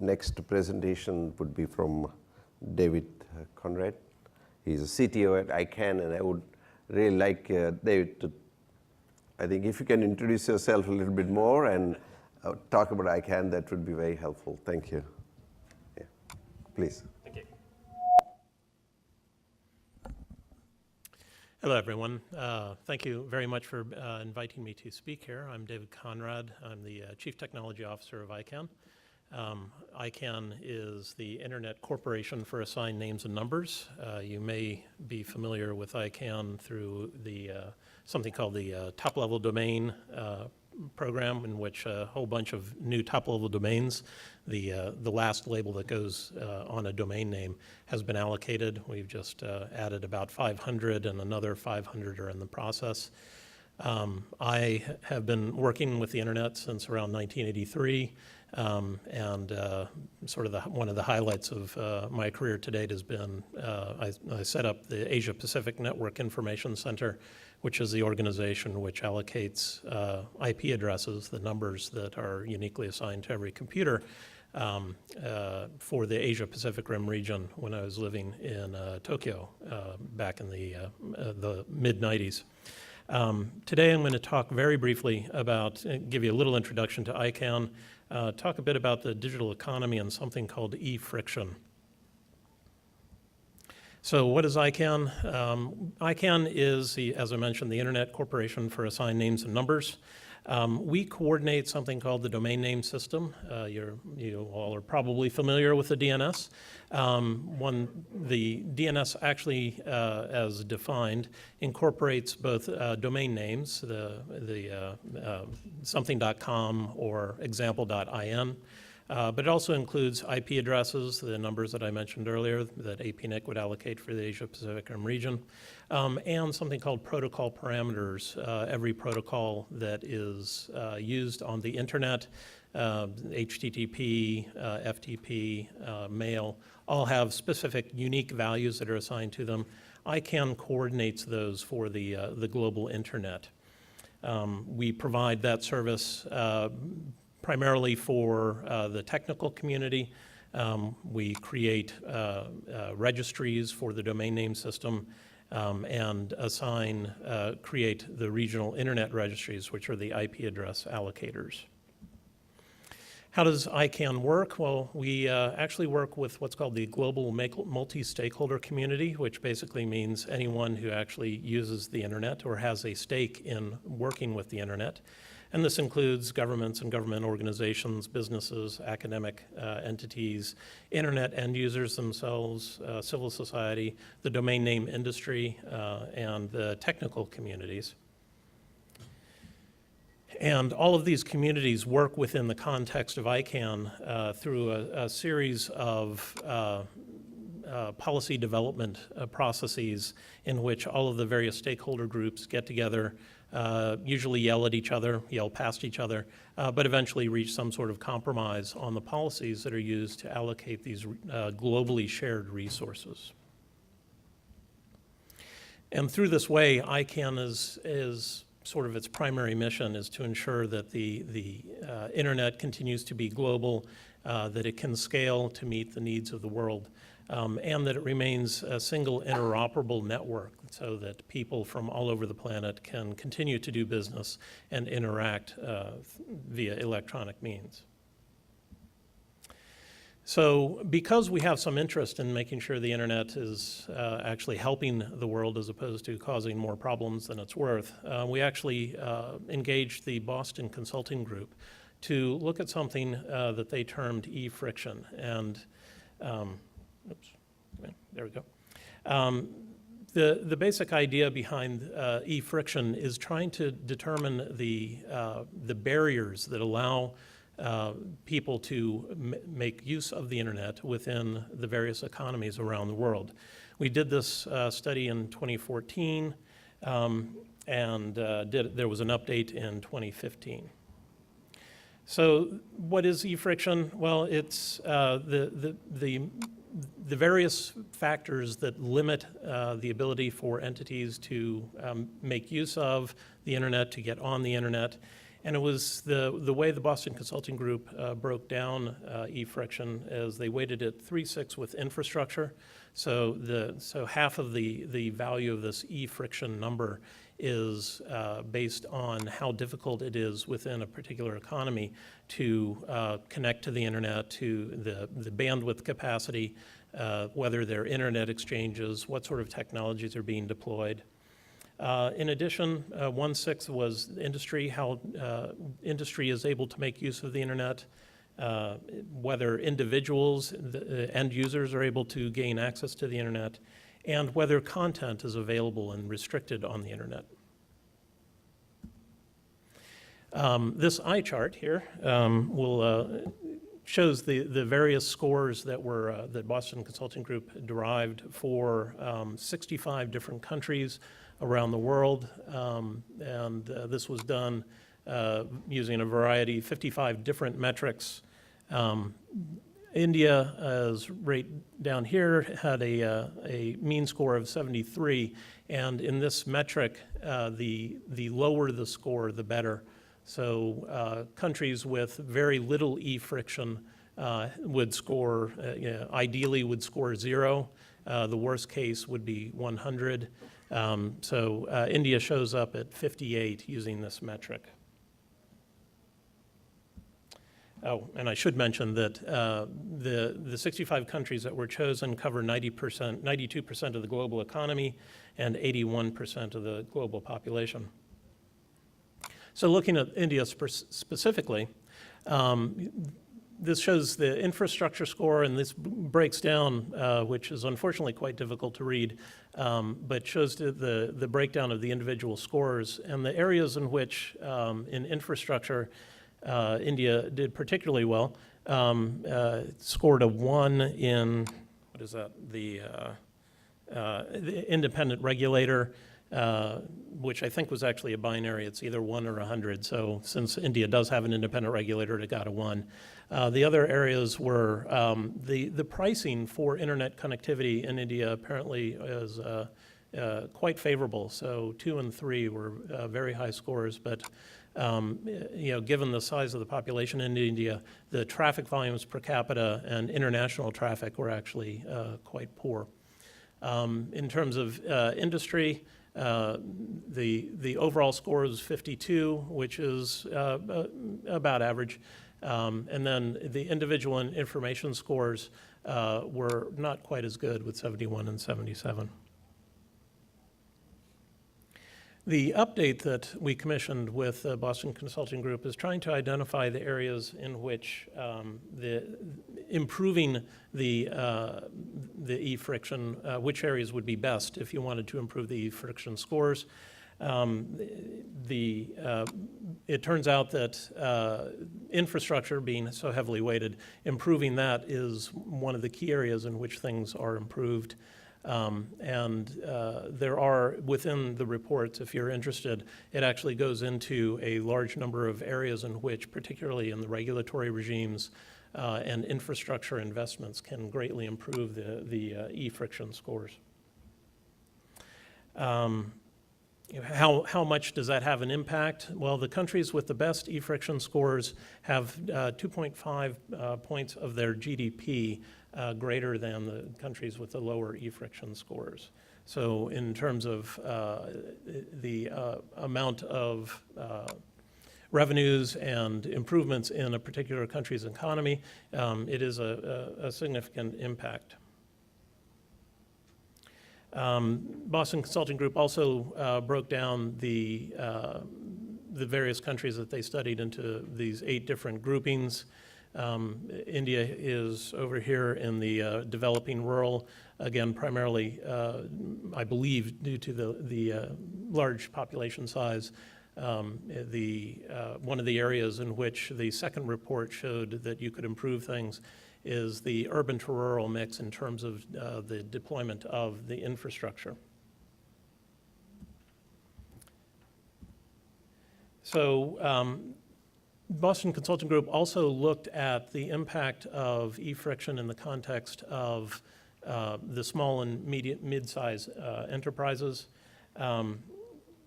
next presentation would be from David Conrad. He's a CTO at ICANN, and I would really like David to, I think if you can introduce yourself a little bit more and talk about ICANN, that would be very helpful. Thank you. Yeah. Please. Thank you. Hello, everyone. Thank you very much for inviting me to speak here. I'm David Conrad. I'm the Chief Technology Officer of ICANN. ICANN is the Internet Corporation for Assigned Names and Numbers. You may be familiar with ICANN through the something called the top-level domain program, in which a whole bunch of new top-level domains, the last label that goes on a domain name, has been allocated. We've just added about 500, and another 500 are in the process. I have been working with the internet since around 1983, and sort of one of the highlights of my career to date has been I set up the Asia Pacific Network Information Center, which is the organization which allocates IP addresses, the numbers that are uniquely assigned to every computer, for the Asia Pacific Rim region when I was living in Tokyo back in the mid-90s. Today I'm going to talk very briefly about, give you a little introduction to ICANN, talk a bit about the digital economy and something called e-friction. So what is ICANN? ICANN is, as I mentioned, the Internet Corporation for Assigned Names and Numbers. We coordinate something called the domain name system. You all are probably familiar with the DNS. The DNS actually, as defined, incorporates both domain names, the something.com or example.in, but it also includes IP addresses, the numbers that I mentioned earlier that APNIC would allocate for the Asia Pacific Rim region, and something called protocol parameters. Every protocol that is used on the internet, HTTP, FTP, mail, all have specific unique values that are assigned to them. ICANN coordinates those for the global internet. We provide that service primarily for the technical community. We create registries for the domain name system and create the regional internet registries, which are the IP address allocators. How does ICANN work? Well, we actually work with what's called the global multi-stakeholder community, which basically means anyone who actually uses the internet or has a stake in working with the internet. And this includes governments and government organizations, businesses, academic entities, internet end users themselves, civil society, the domain name industry, and the technical communities. And all of these communities work within the context of ICANN through a series of policy development processes in which all of the various stakeholder groups get together, usually yell at each other, yell past each other, but eventually reach some sort of compromise on the policies that are used to allocate these globally shared resources. And through this way, ICANN is sort of its primary mission is to ensure that the internet continues to be global, that it can scale to meet the needs of the world, and that it remains a single interoperable network so that people from all over the planet can continue to do business and interact via electronic means. So because we have some interest in making sure the internet is actually helping the world as opposed to causing more problems than it's worth, we actually engaged the Boston Consulting Group to look at something that they termed e-friction. And oops, there we go. The basic idea behind e-friction is trying to determine the barriers that allow people to make use of the internet within the various economies around the world. We did this study in 2014, and there was an update in 2015. So what is e-friction? Well, it's the various factors that limit the ability for entities to make use of the internet, to get on the internet, And it was the way the Boston Consulting Group broke down e-friction as they weighted it 3/6 with infrastructure. So half of the value of this e-friction number is based on how difficult it is within a particular economy to connect to the internet, to the bandwidth capacity, whether they're internet exchanges, what sort of technologies are being deployed. In addition, 1/6 was industry, how industry is able to make use of the internet, whether individuals, the end users are able to gain access to the internet, and whether content is available and restricted on the internet. This eye chart here shows the various scores that Boston Consulting Group derived for 65 different countries around the world, and this was done using a variety, 55 different metrics. India, is right down here, had a mean score of 73, and in this metric, the lower the score, the better. So countries with very little e-friction would score, ideally would score 0. The worst case would be 100. So India shows up at 58 using this metric. Oh, and I should mention that the 65 countries that were chosen cover 92% of the global economy and 81% of the global population. So looking at India specifically, this shows the infrastructure score, and this breaks down, which is unfortunately quite difficult to read, but shows the breakdown of the individual scores and the areas in which in infrastructure India did particularly well. Scored a 1 in, what is that, the independent regulator, which I think was actually a binary. It's either 1 or 100. So since India does have an independent regulator, it got a 1. The other areas were the pricing for internet connectivity in India apparently is quite favorable. So 2 and 3 were very high scores, but given the size of the population in India, the traffic volumes per capita and international traffic were actually quite poor. In terms of industry, the overall score is 52, which is about average. And then the individual and information scores were not quite as good with 71 and 77. The update that we commissioned with the Boston Consulting Group is trying to identify the areas in which improving the e-friction, which areas would be best if you wanted to improve the e-friction scores. It turns out that infrastructure being so heavily weighted, improving that is one of the key areas in which things are improved. There are, within the reports, if you're interested, it actually goes into a large number of areas in which, particularly in the regulatory regimes and infrastructure investments, can greatly improve the e-friction scores. How much does that have an impact? Well, the countries with the best e-friction scores have 2.5 points of their GDP greater than the countries with the lower e-friction scores. So in terms of the amount of revenues and improvements in a particular country's economy, it is a significant impact. Boston Consulting Group also broke down the various countries that they studied into these 8 different groupings. India is over here in the developing rural, again, primarily, I believe, due to the large population size. One of the areas in which the second report showed that you could improve things is the urban to rural mix in terms of the deployment of the infrastructure. So Boston Consulting Group also looked at the impact of e-friction in the context of the small and mid-size enterprises.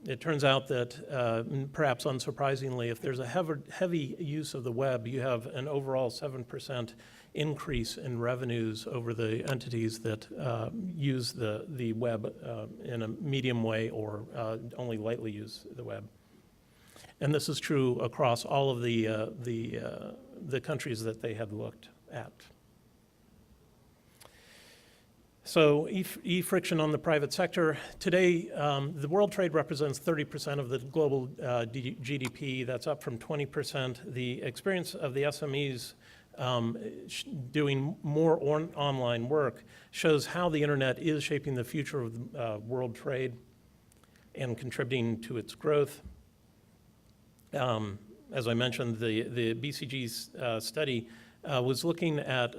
It turns out that, perhaps unsurprisingly, if there's a heavy use of the web, you have an overall 7% increase in revenues over the entities that use the web in a medium way or only lightly use the web. And this is true across all of the countries that they had looked at. So e-friction on the private sector. Today, the world trade represents 30% of the global GDP. That's up from 20%. The experience of the SMEs doing more online work shows how the internet is shaping the future of world trade and contributing to its growth. As I mentioned, the BCG study was looking at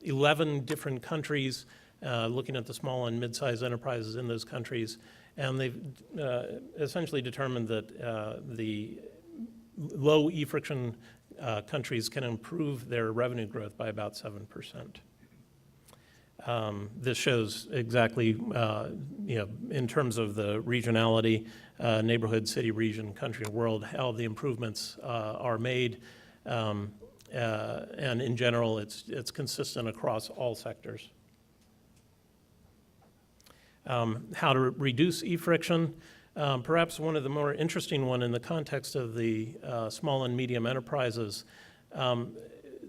11 different countries, looking at the small and mid-sized enterprises in those countries, and they've essentially determined that the low e-friction countries can improve their revenue growth by about 7%. This shows exactly, in terms of the regionality, neighborhood, city, region, country, and world, how the improvements are made. And in general, it's consistent across all sectors. How to reduce e-friction. Perhaps one of the more interesting one in the context of the small and medium enterprises,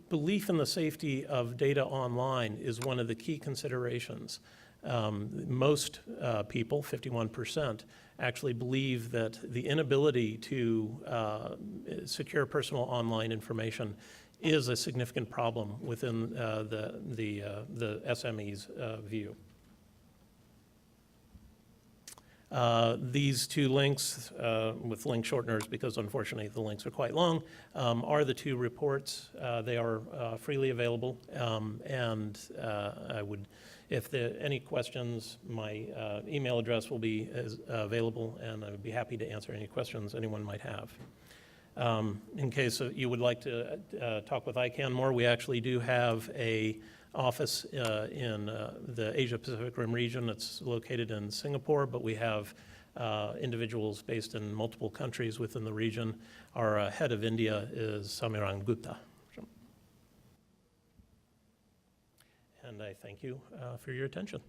belief in the safety of data online is one of the key considerations. Most people, 51%, actually believe that the inability to secure personal online information is a significant problem within the SME's view. These two links, with link shorteners because unfortunately the links are quite long, are the two reports. They are freely available, and I would, if any questions, my email address will be available, and I would be happy to answer any questions anyone might have. In case you would like to talk with ICANN more, we actually do have an office in the Asia-Pacific Rim region. It's located in Singapore, but we have individuals based in multiple countries within the region. Our head of India is Samiran Gupta. And I thank you for your attention.